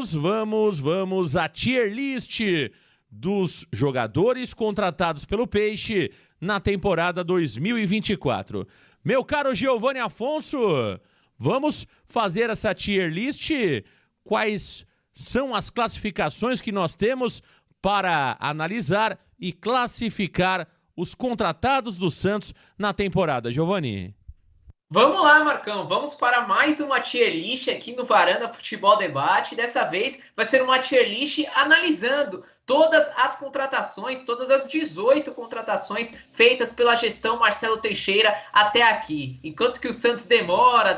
Vamos à tier list dos jogadores contratados pelo Peixe na temporada 2024. Meu caro Giovanni Afonso, vamos fazer essa tier list? Quais são as classificações que nós temos para analisar e classificar os contratados do Santos na temporada, Giovanni? Vamos lá, Marcão, vamos para mais uma tier list aqui no Varanda Futebol Debate. Dessa vez vai ser uma tier list analisando todas as contratações, todas as 18 contratações feitas pela gestão Marcelo Teixeira até aqui. Enquanto que o Santos demora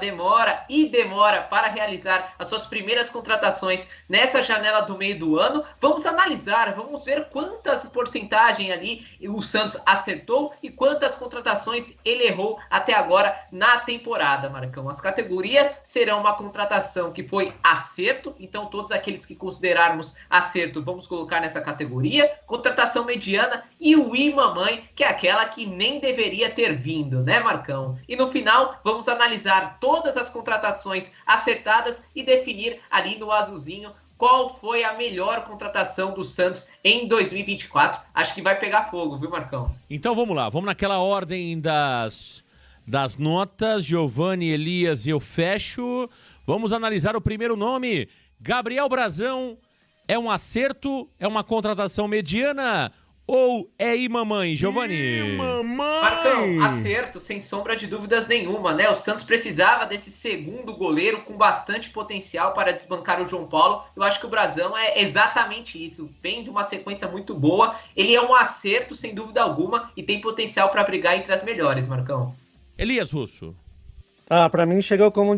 para realizar as suas primeiras contratações nessa janela do meio do ano, vamos analisar, vamos ver quantas porcentagem ali o Santos acertou e quantas contratações ele errou até agora na temporada, Marcão. As categorias serão uma contratação que foi acerto, então todos aqueles que considerarmos acerto vamos colocar nessa categoria, contratação mediana e o mamãe, que é aquela que nem deveria ter vindo, né, Marcão? E no final vamos analisar todas as contratações acertadas e definir ali no azulzinho qual foi a melhor contratação do Santos em 2024. Acho que vai pegar fogo, viu, Marcão? Então vamos lá, vamos naquela ordem das notas. Giovanni, Elias, eu fecho. Vamos analisar o primeiro nome. Gabriel Brazão. É um acerto? É uma contratação mediana? Ou é mamãe, Giovanni? Marcão, acerto, sem sombra de dúvidas nenhuma, né? O Santos precisava desse segundo goleiro com bastante potencial para desbancar o João Paulo. Eu acho que o Brazão é exatamente isso. Vem de uma sequência muito boa. Ele é um acerto, sem dúvida alguma, e tem potencial para brigar entre as melhores, Marcão. Elias Russo. Para mim chegou com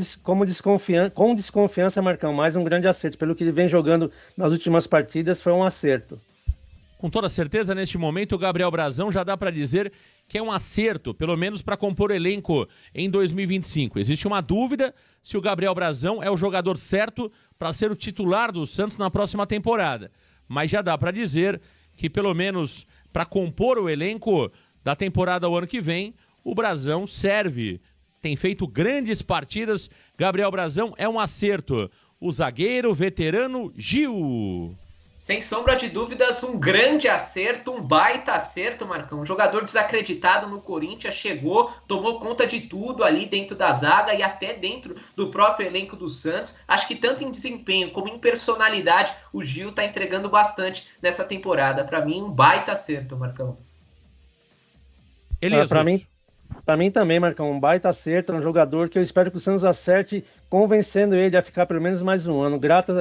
desconfiança, Marcão, mais um grande acerto. Pelo que ele vem jogando nas últimas partidas, foi um acerto. Com toda certeza, neste momento, o Gabriel Brazão já dá para dizer que é um acerto, pelo menos para compor elenco em 2025. Existe uma dúvida se o Gabriel Brazão é o jogador certo para ser o titular do Santos na próxima temporada. Mas já dá para dizer que, pelo menos para compor o elenco da temporada ao ano que vem, o Brazão serve. Tem feito grandes partidas. Gabriel Brazão é um acerto. O zagueiro veterano Gil. Sem sombra de dúvidas, um grande acerto, um baita acerto, Marcão. Um jogador desacreditado no Corinthians, chegou, tomou conta de tudo ali dentro da zaga e até dentro do próprio elenco do Santos. Acho que tanto em desempenho como em personalidade, o Gil tá entregando bastante nessa temporada. Para mim, um baita acerto, Marcão. Elias, Para mim também, Marcão, um baita acerto, um jogador que eu espero que o Santos acerte, convencendo ele a ficar pelo menos mais um ano. Grata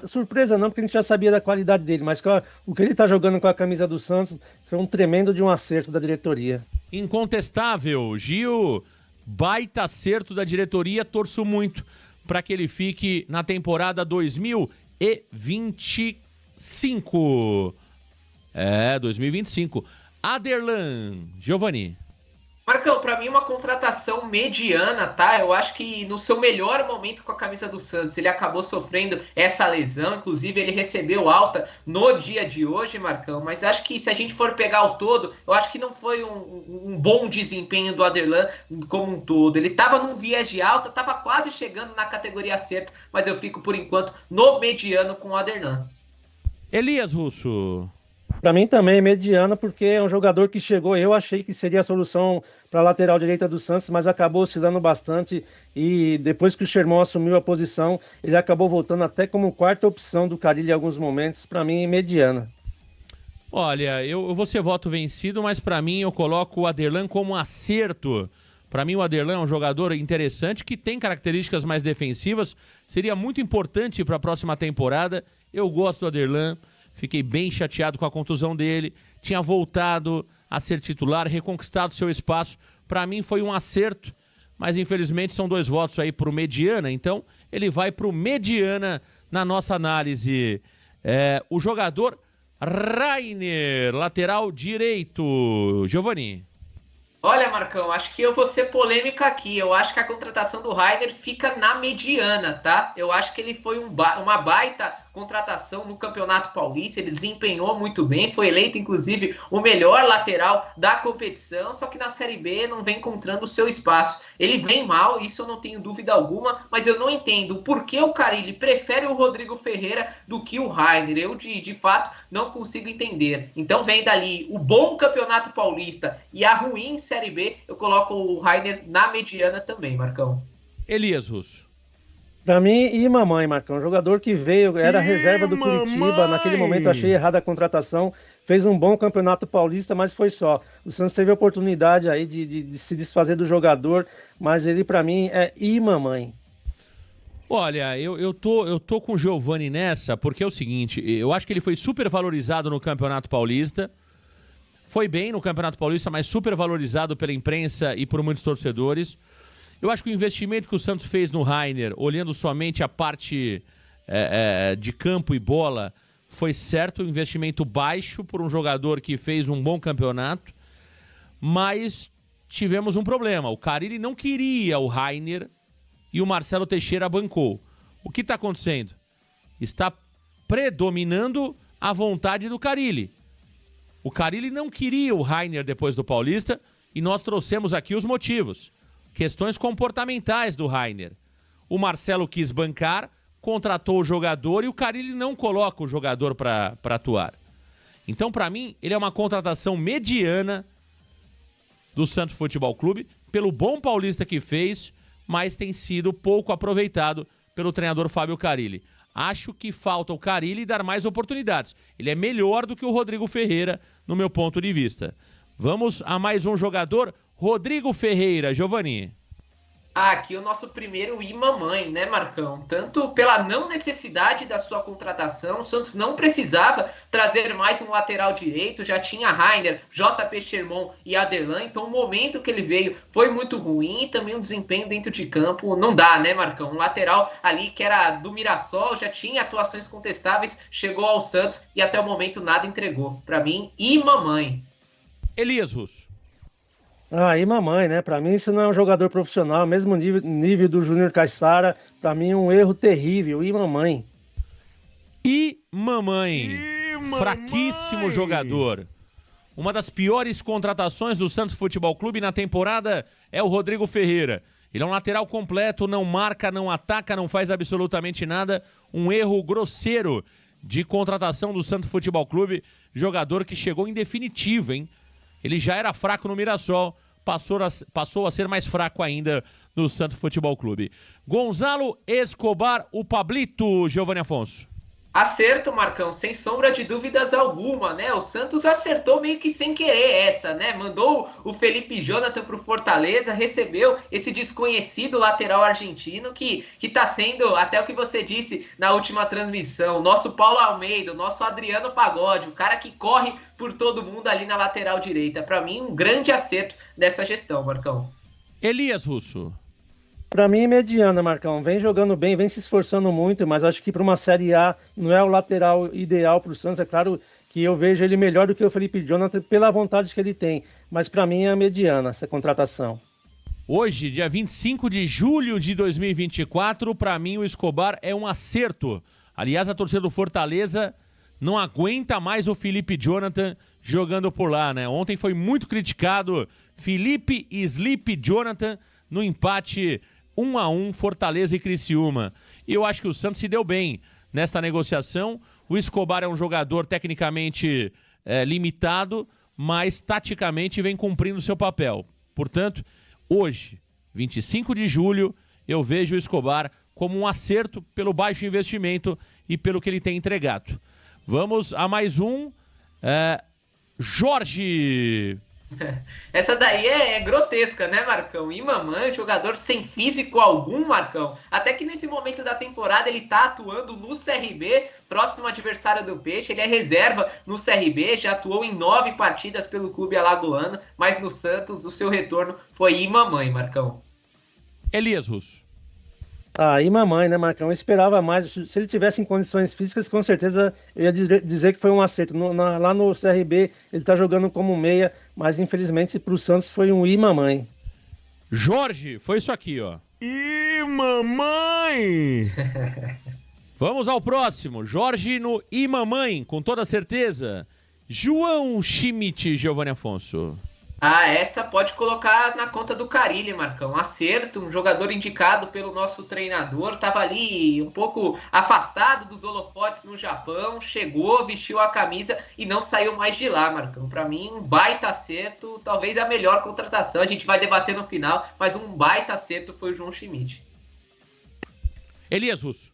surpresa não, porque a gente já sabia da qualidade dele, mas o que ele está jogando com a camisa do Santos foi um tremendo de um acerto da diretoria. Incontestável, Gil, baita acerto da diretoria, torço muito para que ele fique na temporada 2025. 2025. Aderlan, Giovanni. Marcão, para mim uma contratação mediana, tá? Eu acho que no seu melhor momento com a camisa do Santos, ele acabou sofrendo essa lesão, inclusive ele recebeu alta no dia de hoje, Marcão, mas acho que se a gente for pegar o todo, eu acho que não foi um bom desempenho do Aderlan como um todo. Ele estava num viés de alta, estava quase chegando na categoria acerto, mas eu fico por enquanto no mediano com o Aderlan. Elias Russo. Para mim também é mediano, porque é um jogador que chegou, eu achei que seria a solução para a lateral direita do Santos, mas acabou oscilando bastante e depois que o Sherman assumiu a posição, ele acabou voltando até como quarta opção do Carille em alguns momentos. Para mim, mediana. Olha, eu vou ser voto vencido, mas para mim eu coloco o Aderlan como um acerto. Para mim o Aderlan é um jogador interessante que tem características mais defensivas, seria muito importante para a próxima temporada. Eu gosto do Aderlan. Fiquei bem chateado com a contusão dele. Tinha voltado a ser titular, reconquistado seu espaço. Para mim foi um acerto, mas infelizmente são 2 votos aí pro mediana. Então ele vai pro mediana na nossa análise. O jogador Rainer, lateral direito. Giovanni. Olha, Marcão, acho que eu vou ser polêmica aqui. Eu acho que a contratação do Rainer fica na mediana, tá? Eu acho que ele foi uma baita contratação no Campeonato Paulista, ele desempenhou muito bem, foi eleito inclusive o melhor lateral da competição, só que na Série B não vem encontrando o seu espaço. Ele vem mal, isso eu não tenho dúvida alguma, mas eu não entendo por que o Carille prefere o Rodrigo Ferreira do que o Rainer. Eu, de fato, não consigo entender. Então vem dali o bom Campeonato Paulista e a ruim Série B, eu coloco o Rainer na mediana também, Marcão. Elias Russo. Pra mim, e mamãe, Marcão, um jogador que veio, era reserva do Curitiba, naquele momento achei errada a contratação, fez um bom Campeonato Paulista, mas foi só. O Santos teve a oportunidade aí de se desfazer do jogador, mas ele pra mim é mamãe. Olha, eu tô com o Giovani nessa, porque é o seguinte, eu acho que ele foi super valorizado no Campeonato Paulista, foi bem no Campeonato Paulista, mas super valorizado pela imprensa e por muitos torcedores. Eu acho que o investimento que o Santos fez no Rainer, olhando somente a parte de campo e bola, foi certo, um investimento baixo por um jogador que fez um bom campeonato, mas tivemos um problema. O Carille não queria o Rainer e o Marcelo Teixeira bancou. O que está acontecendo? Está predominando a vontade do Carille. O Carille não queria o Rainer depois do Paulista e nós trouxemos aqui os motivos. Questões comportamentais do Rainer. O Marcelo quis bancar, contratou o jogador e o Carille não coloca o jogador para atuar. Então, para mim, ele é uma contratação mediana do Santos Futebol Clube, pelo bom paulista que fez, mas tem sido pouco aproveitado pelo treinador Fábio Carille. Acho que falta o Carille dar mais oportunidades. Ele é melhor do que o Rodrigo Ferreira, no meu ponto de vista. Vamos a mais um jogador, Rodrigo Ferreira. Giovani. Aqui o nosso primeiro mamãe, né, Marcão? Tanto pela não necessidade da sua contratação, o Santos não precisava trazer mais um lateral direito, já tinha Rainer, JP Sherman e Aderlan, então o momento que ele veio foi muito ruim e também o desempenho dentro de campo não dá, né, Marcão? Um lateral ali que era do Mirassol, já tinha atuações contestáveis, chegou ao Santos e até o momento nada entregou. Para mim, mamãe. Elias Russo. E mamãe, né? Pra mim isso não é um jogador profissional, mesmo nível do Júnior Caixara, pra mim é um erro terrível, mamãe. Mamãe. Fraquíssimo jogador. Uma das piores contratações do Santos Futebol Clube na temporada é o Rodrigo Ferreira. Ele é um lateral completo, não marca, não ataca, não faz absolutamente nada. Um erro grosseiro de contratação do Santos Futebol Clube. Jogador que chegou em definitivo, hein? Ele já era fraco no Mirassol, passou a ser mais fraco ainda no Santos Futebol Clube. Gonzalo Escobar, o Pablito, Giovani Afonso. Acerto, Marcão, sem sombra de dúvidas alguma, né? O Santos acertou meio que sem querer essa, né? Mandou o Felipe Jonathan pro Fortaleza, recebeu esse desconhecido lateral argentino que tá sendo, até o que você disse na última transmissão, nosso Paulo Almeida, nosso Adriano Pagode, o cara que corre por todo mundo ali na lateral direita. Para mim, um grande acerto dessa gestão, Marcão. Elias Russo. Pra mim é mediana, Marcão. Vem jogando bem, vem se esforçando muito, mas acho que para uma Série A não é o lateral ideal pro Santos. É claro que eu vejo ele melhor do que o Felipe Jonathan pela vontade que ele tem, mas para mim é mediana essa contratação. Hoje, dia 25 de julho de 2024, para mim o Escobar é um acerto. Aliás, a torcida do Fortaleza não aguenta mais o Felipe Jonathan jogando por lá, né? Ontem foi muito criticado Felipe e Sleep Jonathan no empate 1-1, Fortaleza e Criciúma. E eu acho que o Santos se deu bem nesta negociação. O Escobar é um jogador tecnicamente limitado, mas taticamente vem cumprindo o seu papel. Portanto, hoje, 25 de julho, eu vejo o Escobar como um acerto pelo baixo investimento e pelo que ele tem entregado. Vamos a mais um. Jorge. Essa daí é grotesca, né, Marcão? Mamãe, jogador sem físico algum, Marcão. Até que nesse momento da temporada ele tá atuando no CRB, próximo adversário do Peixe. Ele é reserva no CRB, já atuou em 9 partidas pelo clube alagoano, mas no Santos o seu retorno foi mamãe, Marcão. Elias Russo. Mamãe, né, Marcão? Eu esperava mais. Se ele tivesse em condições físicas, com certeza eu ia dizer que foi um acerto. Lá no CRB, ele tá jogando como meia, mas infelizmente pro Santos foi um mamãe. Jorge, foi isso aqui, ó. Mamãe! Vamos ao próximo. Jorge no Imamãe, com toda certeza. João Schmidt, Giovanni Afonso. Essa pode colocar na conta do Carille, Marcão. Acerto, um jogador indicado pelo nosso treinador, estava ali um pouco afastado dos holofotes no Japão, chegou, vestiu a camisa e não saiu mais de lá, Marcão. Para mim, um baita acerto, talvez a melhor contratação, a gente vai debater no final, mas um baita acerto foi o João Schmidt. Elias Russo.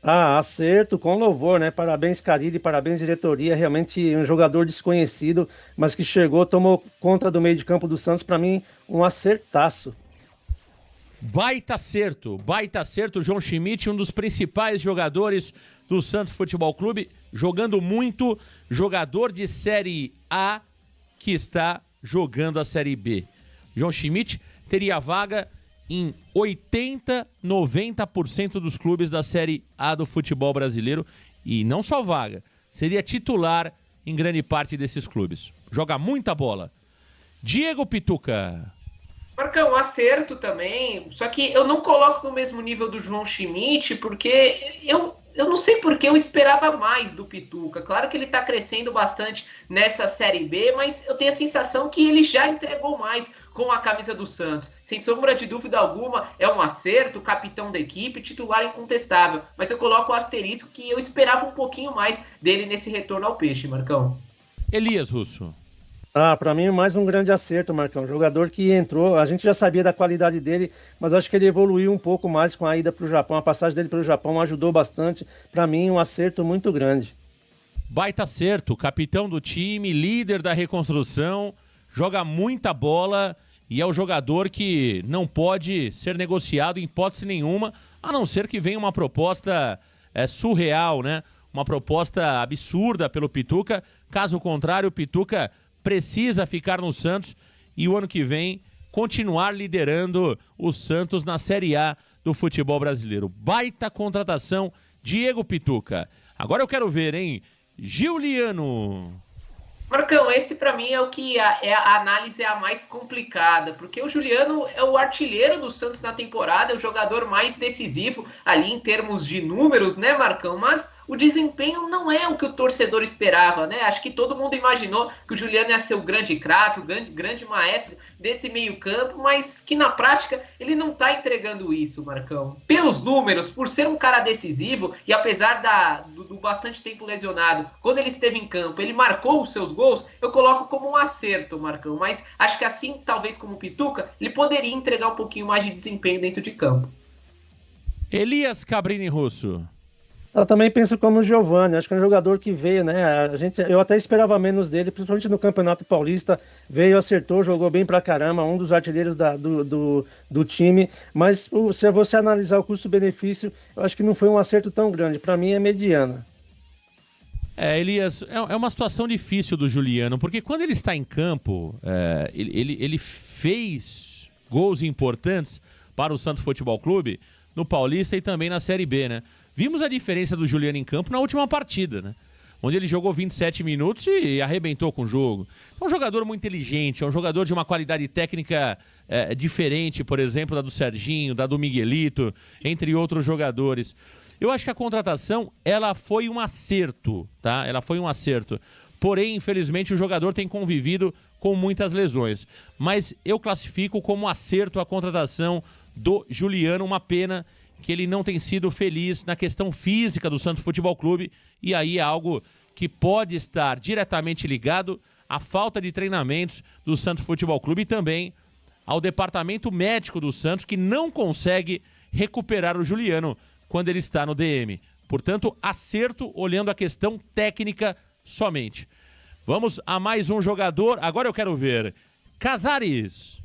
Acerto com louvor, né? Parabéns, Carille, parabéns, diretoria. Realmente um jogador desconhecido, mas que chegou, tomou conta do meio de campo do Santos. Para mim, um acertaço. Baita acerto, João Schmidt, um dos principais jogadores do Santos Futebol Clube, jogando muito, jogador de Série A que está jogando a Série B. João Schmidt teria vaga em 80%, 90% dos clubes da Série A do futebol brasileiro. E não só vaga, seria titular em grande parte desses clubes. Joga muita bola. Diego Pituca. Marcão, acerto também, só que eu não coloco no mesmo nível do João Schmidt, porque eu não sei porque eu esperava mais do Pituca. Claro que ele está crescendo bastante nessa Série B, mas eu tenho a sensação que ele já entregou mais com a camisa do Santos. Sem sombra de dúvida alguma, é um acerto, capitão da equipe, titular incontestável. Mas eu coloco o asterisco que eu esperava um pouquinho mais dele nesse retorno ao peixe, Marcão. Elias Russo. Para mim, mais um grande acerto, Marcão. Jogador que entrou, a gente já sabia da qualidade dele, mas acho que ele evoluiu um pouco mais com a ida para o Japão. A passagem dele pelo Japão ajudou bastante. Para mim, um acerto muito grande. Baita acerto, capitão do time, líder da reconstrução, joga muita bola e é o jogador que não pode ser negociado em hipótese nenhuma, a não ser que venha uma proposta surreal, né? Uma proposta absurda pelo Pituca. Caso contrário, o Pituca precisa ficar no Santos e o ano que vem continuar liderando o Santos na Série A do futebol brasileiro. Baita contratação, Diego Pituca. Agora eu quero ver, hein? Giuliano. Marcão, esse para mim é o que a análise é a mais complicada, porque o Giuliano é o artilheiro do Santos na temporada, é o jogador mais decisivo ali em termos de números, né, Marcão? Mas o desempenho não é o que o torcedor esperava, né? Acho que todo mundo imaginou que o Giuliano ia ser o grande craque, o grande maestro desse meio-campo, mas que na prática ele não tá entregando isso, Marcão. Pelos números, por ser um cara decisivo e apesar do bastante tempo lesionado, quando ele esteve em campo, ele marcou os seus gols, eu coloco como um acerto, Marcão. Mas acho que assim, talvez como o Pituca, ele poderia entregar um pouquinho mais de desempenho dentro de campo. Elias Cabrini Russo. Eu também penso como o Giovani, acho que é um jogador que veio, né? Eu até esperava menos dele, principalmente no Campeonato Paulista. Veio, acertou, jogou bem pra caramba, um dos artilheiros do time. Mas se você analisar o custo-benefício, eu acho que não foi um acerto tão grande. Para mim é mediana. Elias, é uma situação difícil do Giuliano, porque quando ele está em campo, ele fez gols importantes para o Santos Futebol Clube no Paulista e também na Série B, né? Vimos a diferença do Giuliano em campo na última partida, né? Onde ele jogou 27 minutos e arrebentou com o jogo. É um jogador muito inteligente, é um jogador de uma qualidade técnica diferente, por exemplo, da do Serginho, da do Miguelito, entre outros jogadores. Eu acho que a contratação, ela foi um acerto, tá? Ela foi um acerto. Porém, infelizmente, o jogador tem convivido com muitas lesões. Mas eu classifico como acerto a contratação do Giuliano. Uma pena que ele não tem sido feliz na questão física do Santos Futebol Clube. E aí é algo que pode estar diretamente ligado à falta de treinamentos do Santos Futebol Clube e também ao departamento médico do Santos, que não consegue recuperar o Giuliano quando ele está no DM. Portanto, acerto olhando a questão técnica somente. Vamos a mais um jogador. Agora eu quero ver. Casares.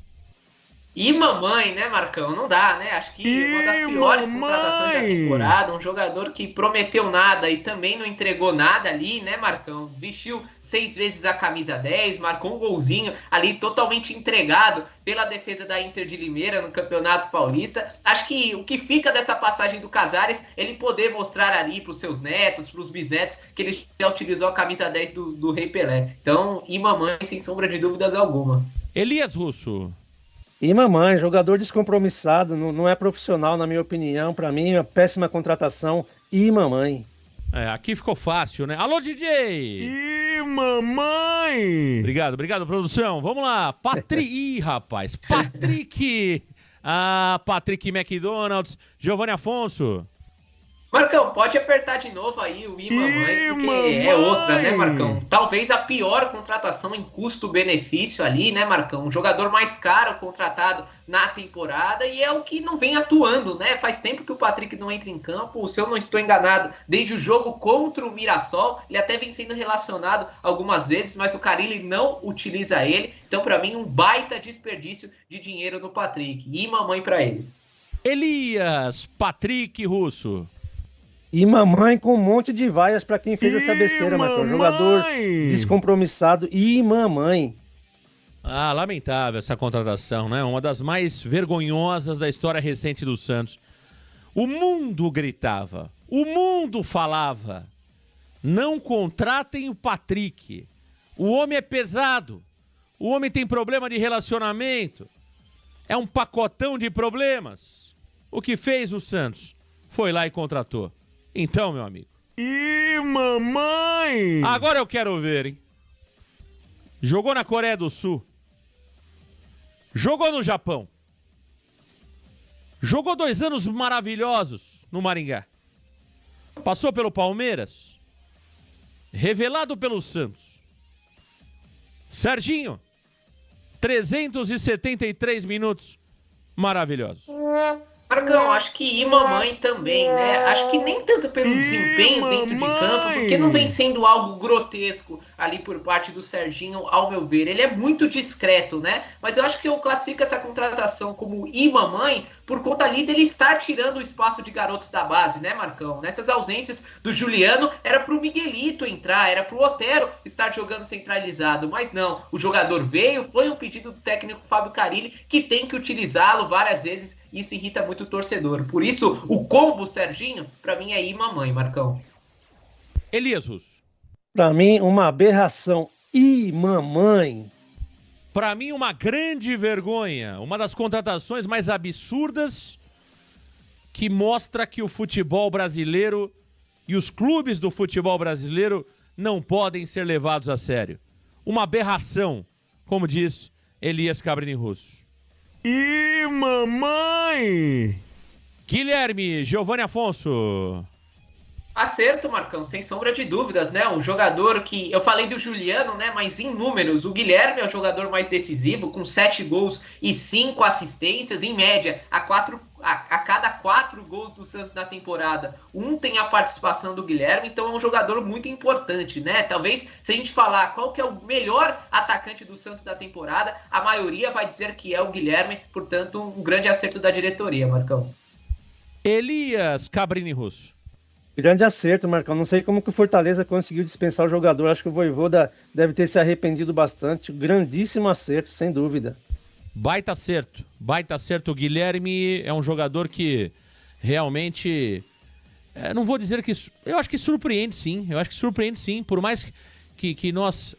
E mamãe, né, Marcão? Não dá, né? Acho que uma das piores contratações da temporada. Um jogador que prometeu nada e também não entregou nada ali, né, Marcão? Vestiu 6 vezes a camisa 10, marcou um golzinho ali totalmente entregado pela defesa da Inter de Limeira no Campeonato Paulista. Acho que o que fica dessa passagem do Casares, ele poder mostrar ali para os seus netos, para os bisnetos, que ele já utilizou a camisa 10 do Rei Pelé. Então, e mamãe, sem sombra de dúvidas alguma. Elias Russo. E mamãe, jogador descompromissado, não é profissional, na minha opinião. Para mim, é uma péssima contratação. e mamãe. Aqui ficou fácil, né? Alô, DJ! E mamãe! Obrigado, produção. Vamos lá. Ih, rapaz. Patrick! Patrick McDonald's. Giovanni Afonso. Marcão, pode apertar de novo aí o mamãe, porque é outra, né, Marcão? Talvez a pior contratação em custo-benefício ali, né, Marcão? Um jogador mais caro contratado na temporada e é o que não vem atuando, né? Faz tempo que o Patrick não entra em campo, se eu não estou enganado, desde o jogo contra o Mirassol, ele até vem sendo relacionado algumas vezes, mas o Carille não utiliza ele. Então, para mim, um baita desperdício de dinheiro no Patrick. E mamãe para ele. Elias Patrick Russo. E mamãe com um monte de vaias para quem fez essa besteira, Marcão. Jogador descompromissado. E mamãe. Lamentável essa contratação, né? Uma das mais vergonhosas da história recente do Santos. O mundo gritava, o mundo falava. Não contratem o Patrick. O homem é pesado. O homem tem problema de relacionamento. É um pacotão de problemas. O que fez o Santos? Foi lá e contratou. Então, meu amigo. E mamãe! Agora eu quero ver, hein? Jogou na Coreia do Sul. Jogou no Japão. Jogou 2 anos maravilhosos no Maringá. Passou pelo Palmeiras. Revelado pelo Santos. Serginho. 373 minutos maravilhosos. Marcão, acho que mamãe também, né? Acho que nem tanto pelo desempenho dentro de campo, porque não vem sendo algo grotesco ali por parte do Serginho, ao meu ver. Ele é muito discreto, né? Mas eu acho que eu classifico essa contratação como mamãe por conta ali dele estar tirando o espaço de garotos da base, né, Marcão? Nessas ausências do Juliano, era pro Miguelito entrar, era pro Otero estar jogando centralizado, mas não. O jogador veio, foi um pedido do técnico Fábio Carille, que tem que utilizá-lo várias vezes. Isso irrita muito o torcedor. Por isso, o combo Serginho, pra mim é mamãe, Marcão. Elias Russo. Pra mim, uma aberração. E mamãe. Pra mim, uma grande vergonha. Uma das contratações mais absurdas que mostra que o futebol brasileiro e os clubes do futebol brasileiro não podem ser levados a sério. Uma aberração, como diz Elias Cabrini Russo. E mamãe! Guilherme Giovanni Afonso. Acerto, Marcão, sem sombra de dúvidas, né? Um jogador que... Eu falei do Juliano, né? Mas em números, o Guilherme é o jogador mais decisivo, com 7 gols e 5 assistências, em média, a cada 4 gols do Santos na temporada. Tem a participação do Guilherme, então é um jogador muito importante, né? Talvez, se a gente falar qual que é o melhor atacante do Santos da temporada, a maioria vai dizer que é o Guilherme, portanto, um grande acerto da diretoria, Marcão. Elias Cabrini Russo. Grande acerto, Marcão. Não sei como que o Fortaleza conseguiu dispensar o jogador. Acho que o Vojvoda deve ter se arrependido bastante. Grandíssimo acerto, sem dúvida. Baita acerto. O Guilherme é um jogador que realmente... não vou dizer que... Eu acho que surpreende sim. Por mais que nós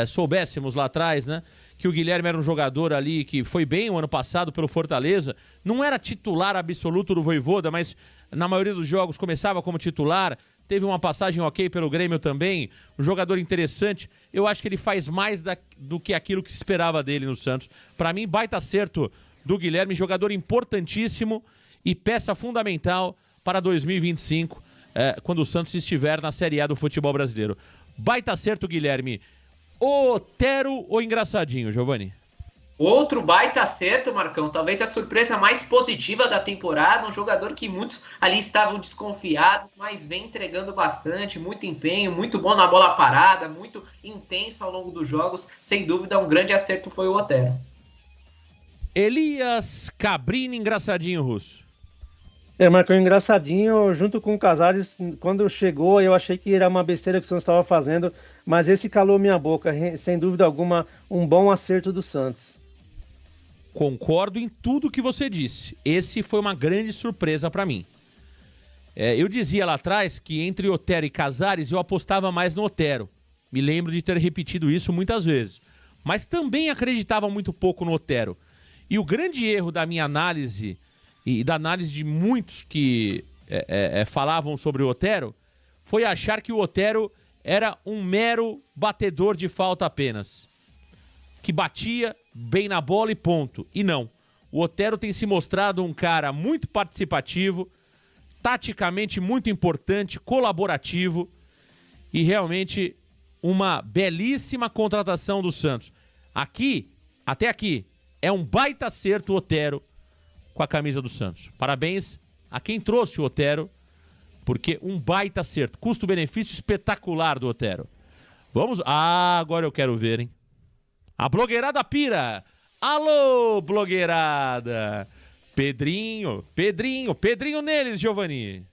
soubéssemos lá atrás, né? Que o Guilherme era um jogador ali que foi bem o ano passado pelo Fortaleza. Não era titular absoluto do Vojvoda, mas na maioria dos jogos começava como titular. Teve uma passagem ok pelo Grêmio também. Um jogador interessante. Eu acho que ele faz mais do que aquilo que se esperava dele no Santos. Para mim, baita acerto do Guilherme. Jogador importantíssimo e peça fundamental para 2025, quando o Santos estiver na Série A do futebol brasileiro. Baita acerto, Guilherme. Otero ou engraçadinho, Giovanni? Outro baita acerto, Marcão. Talvez a surpresa mais positiva da temporada. Um jogador que muitos ali estavam desconfiados, mas vem entregando bastante, muito empenho, muito bom na bola parada, muito intenso ao longo dos jogos. Sem dúvida, um grande acerto foi o Otero. Elias Cabrini, engraçadinho, Russo. Marcou engraçadinho, junto com o Casares, quando chegou, eu achei que era uma besteira que o Santos estava fazendo, mas esse calou minha boca, sem dúvida alguma, um bom acerto do Santos. Concordo em tudo que você disse. Esse foi uma grande surpresa para mim. Eu dizia lá atrás que entre Otero e Casares eu apostava mais no Otero. Me lembro de ter repetido isso muitas vezes. Mas também acreditava muito pouco no Otero. E o grande erro da minha análise... e da análise de muitos que falavam sobre o Otero foi achar que o Otero era um mero batedor de falta apenas, que batia bem na bola e ponto. E não. O Otero tem se mostrado um cara muito participativo, taticamente muito importante, colaborativo e realmente uma belíssima contratação do Santos. Até aqui, é um baita acerto o Otero com a camisa do Santos. Parabéns a quem trouxe o Otero, porque um baita acerto. Custo-benefício espetacular do Otero. Vamos... agora eu quero ver, hein? A blogueirada pira. Alô, blogueirada. Pedrinho neles, Giovani.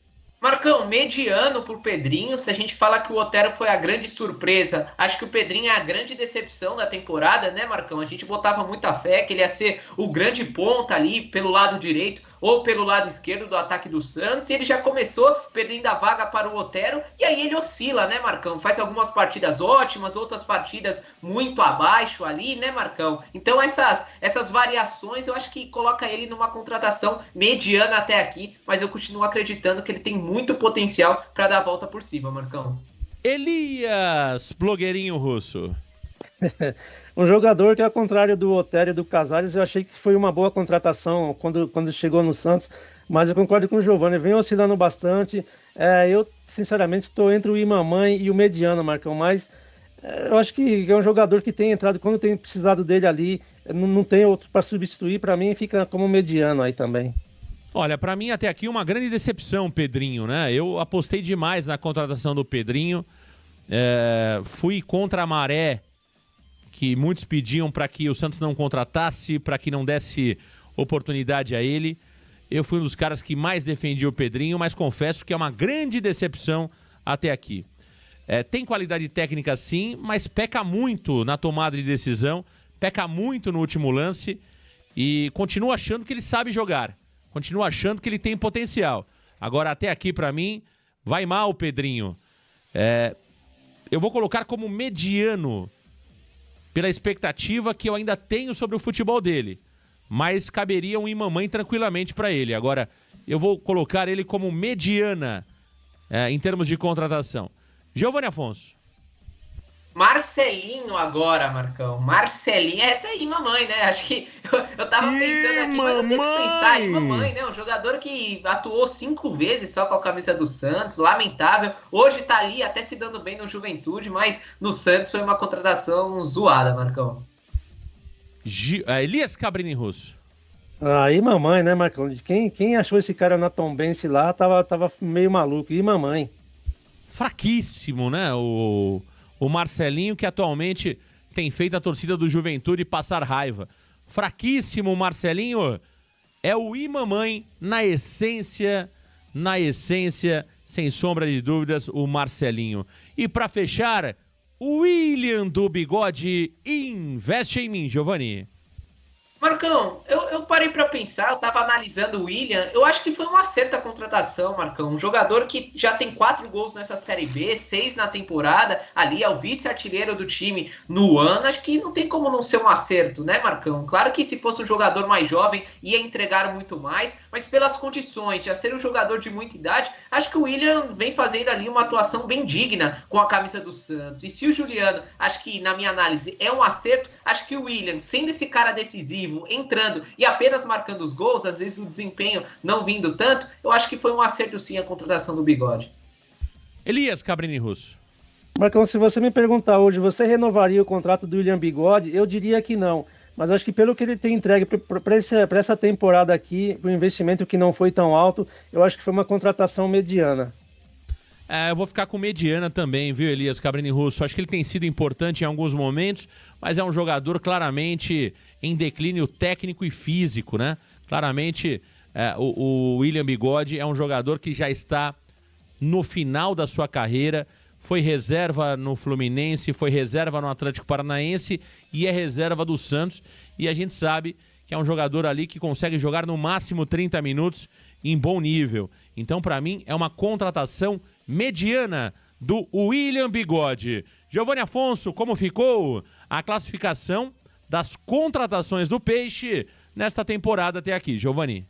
Marcão, mediano por Pedrinho. Se a gente fala que o Otero foi a grande surpresa, acho que o Pedrinho é a grande decepção da temporada, né, Marcão? A gente botava muita fé que ele ia ser o grande ponta ali pelo lado direito ou pelo lado esquerdo do ataque do Santos, e ele já começou perdendo a vaga para o Otero, e aí ele oscila, né, Marcão? Faz algumas partidas ótimas, outras partidas muito abaixo ali, né, Marcão? Então essas variações eu acho que coloca ele numa contratação mediana até aqui, mas eu continuo acreditando que ele tem muito potencial para dar a volta por cima, Marcão. Elias, blogueirinho russo. Um jogador que, ao contrário do Otero e do Casares, eu achei que foi uma boa contratação quando chegou no Santos, mas eu concordo com o Giovani, vem oscilando bastante. Eu, sinceramente, estou entre o Imamãe e o mediano, Marcão, mas eu acho que é um jogador que tem entrado, quando tem precisado dele ali, não tem outro para substituir, para mim fica como mediano aí também. Olha, para mim até aqui uma grande decepção, Pedrinho, né? Eu apostei demais na contratação do Pedrinho, fui contra a maré que muitos pediam para que o Santos não contratasse, para que não desse oportunidade a ele. Eu fui um dos caras que mais defendia o Pedrinho, mas confesso que é uma grande decepção até aqui. Tem qualidade técnica sim, mas peca muito na tomada de decisão, peca muito no último lance e continuo achando que ele sabe jogar, continuo achando que ele tem potencial. Agora até aqui para mim, vai mal o Pedrinho. Eu vou colocar como mediano, pela expectativa que eu ainda tenho sobre o futebol dele. Mas caberia um Imamãe tranquilamente para ele. Agora, eu vou colocar ele como mediana em termos de contratação. Giovani Afonso. Marcelinho agora, Marcão. Marcelinho, essa aí, mamãe, né? Acho que eu tava pensando aqui, mas eu tenho que pensar em mamãe, né? Um jogador que atuou 5 vezes só com a camisa do Santos, lamentável. Hoje tá ali até se dando bem no Juventude, mas no Santos foi uma contratação zoada, Marcão. Elias Cabrini Russo. Aí mamãe, né, Marcão? Quem achou esse cara na Tombense lá tava meio maluco. E mamãe. Fraquíssimo, né? O Marcelinho, que atualmente tem feito a torcida do Juventude passar raiva. Fraquíssimo o Marcelinho. É o Imamãe na essência, sem sombra de dúvidas, o Marcelinho. E para fechar, o William do Bigode investe em mim, Giovani. Marcão, eu parei para pensar, eu tava analisando o William, eu acho que foi um acerto a contratação, Marcão. Um jogador que já tem 4 gols nessa Série B, 6 na temporada, ali é o vice-artilheiro do time no ano, acho que não tem como não ser um acerto, né, Marcão? Claro que se fosse um jogador mais jovem, ia entregar muito mais, mas pelas condições de ser um jogador de muita idade, acho que o William vem fazendo ali uma atuação bem digna com a camisa do Santos. E se o Juliano, acho que na minha análise é um acerto, acho que o William, sendo esse cara decisivo, entrando e apenas marcando os gols, às vezes o desempenho não vindo tanto, eu acho que foi um acerto sim a contratação do Bigode. Elias Cabrini Russo. Marcão, se você me perguntar hoje, você renovaria o contrato do William Bigode? Eu diria que não, mas acho que pelo que ele tem entregue para essa temporada aqui, o investimento que não foi tão alto, eu acho que foi uma contratação mediana. Eu vou ficar com mediana também, viu, Elias Cabrini Russo? Acho que ele tem sido importante em alguns momentos, mas é um jogador claramente em declínio técnico e físico, né? Claramente, o William Bigode é um jogador que já está no final da sua carreira, foi reserva no Fluminense, foi reserva no Atlético Paranaense e é reserva do Santos. E a gente sabe que é um jogador ali que consegue jogar no máximo 30 minutos em bom nível. Então, para mim, é uma contratação mediana do William Bigode. Giovani Afonso, como ficou a classificação das contratações do Peixe nesta temporada até aqui, Giovani?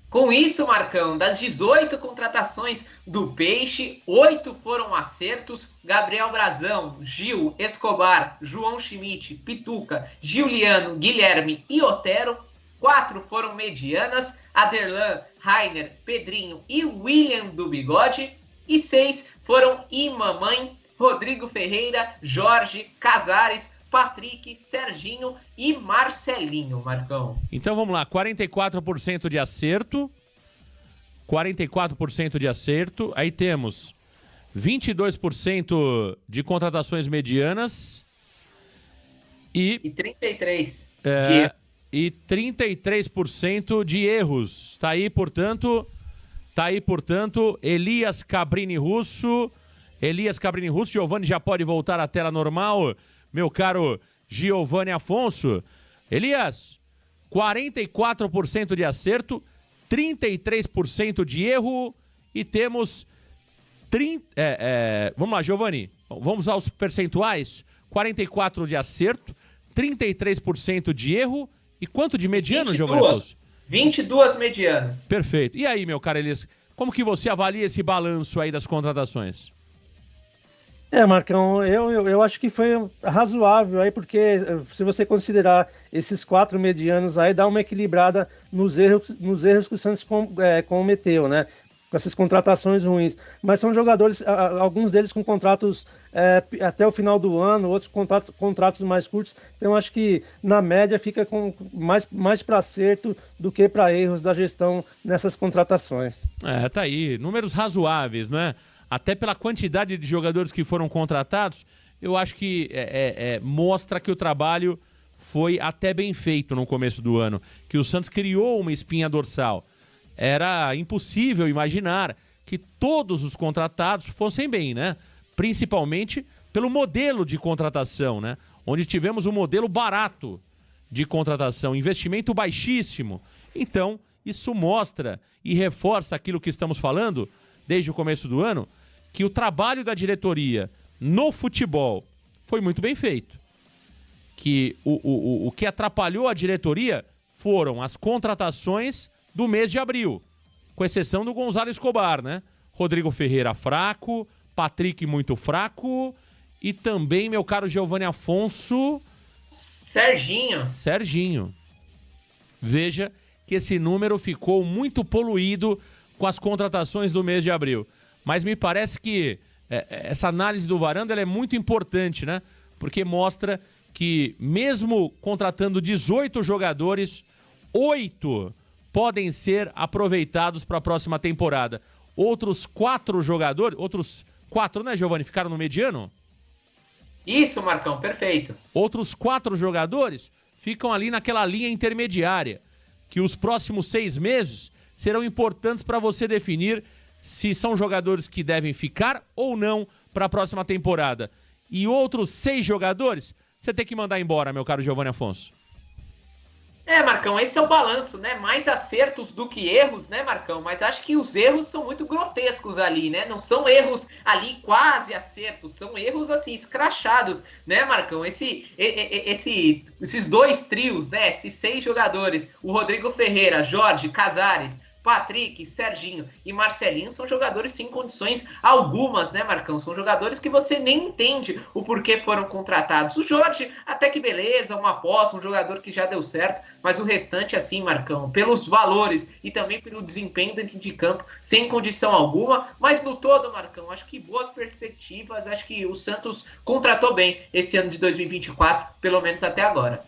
Com isso, Marcão, das 18 contratações do Peixe, 8 foram acertos. Gabriel Brazão, Gil, Escobar, João Schmidt, Pituca, Giuliano, Guilherme e Otero. 4 foram medianas, Aderlan, Rainer, Pedrinho e William do Bigode. E 6 foram Imamãe, Rodrigo Ferreira, Jorge, Casares, Patrick, Serginho e Marcelinho, Marcão. Então vamos lá, 44% de acerto. 44% de acerto. Aí temos 22% de contratações medianas e 33 e 33% de erros. Tá aí, portanto, Elias Cabrini Russo, Giovani já pode voltar à tela normal, meu caro Giovani Afonso. Elias, 44% de acerto, 33% de erro e temos... vamos lá, Giovani, vamos aos percentuais. 44% de acerto, 33% de erro e quanto de mediano, Giovani Afonso? 22 medianas. Perfeito. E aí, meu caro Elias, como que você avalia esse balanço aí das contratações? Marcão, eu acho que foi razoável aí, porque se você considerar esses 4 medianos aí, dá uma equilibrada nos erros que o Santos cometeu, né? Com essas contratações ruins. Mas são jogadores, alguns deles com contratos até o final do ano, outros contratos mais curtos. Então acho que na média fica com mais para acerto do que para erros da gestão nessas contratações. Tá aí, números razoáveis, né? Até pela quantidade de jogadores que foram contratados, eu acho que mostra que o trabalho foi até bem feito no começo do ano, que o Santos criou uma espinha dorsal. Era impossível imaginar que todos os contratados fossem bem, né? Principalmente pelo modelo de contratação, né? Onde tivemos um modelo barato de contratação, investimento baixíssimo. Então, isso mostra e reforça aquilo que estamos falando desde o começo do ano, que o trabalho da diretoria no futebol foi muito bem feito. Que o que atrapalhou a diretoria foram as contratações do mês de abril, com exceção do Gonzalo Escobar, né? Rodrigo Ferreira fraco, Patrick muito fraco e também, meu caro Giovani Afonso... Serginho. Veja que esse número ficou muito poluído com as contratações do mês de abril. Mas me parece que essa análise do Varanda ela é muito importante, né? Porque mostra que mesmo contratando 18 jogadores, 8 podem ser aproveitados para a próxima temporada. Outros 4 jogadores, né, Giovani, ficaram no mediano? Isso, Marcão, perfeito. Outros 4 jogadores ficam ali naquela linha intermediária, que os próximos 6 meses serão importantes para você definir se são jogadores que devem ficar ou não para a próxima temporada. E outros 6 jogadores, você tem que mandar embora, meu caro Giovani Afonso. Marcão, esse é o balanço, né? Mais acertos do que erros, né, Marcão? Mas acho que os erros são muito grotescos ali, né? Não são erros ali quase acertos, são erros assim, escrachados, né, Marcão? Esses 2 trios, né? Esses 6 jogadores, o Rodrigo Ferreira, Jorge, Casares, Patrick, Serginho e Marcelinho são jogadores sem condições algumas, né, Marcão? São jogadores que você nem entende o porquê foram contratados. O Jorge, até que beleza, uma aposta, um jogador que já deu certo, mas o restante, assim, Marcão, pelos valores e também pelo desempenho dentro de campo, sem condição alguma, mas no todo, Marcão, acho que boas perspectivas, acho que o Santos contratou bem esse ano de 2024, pelo menos até agora.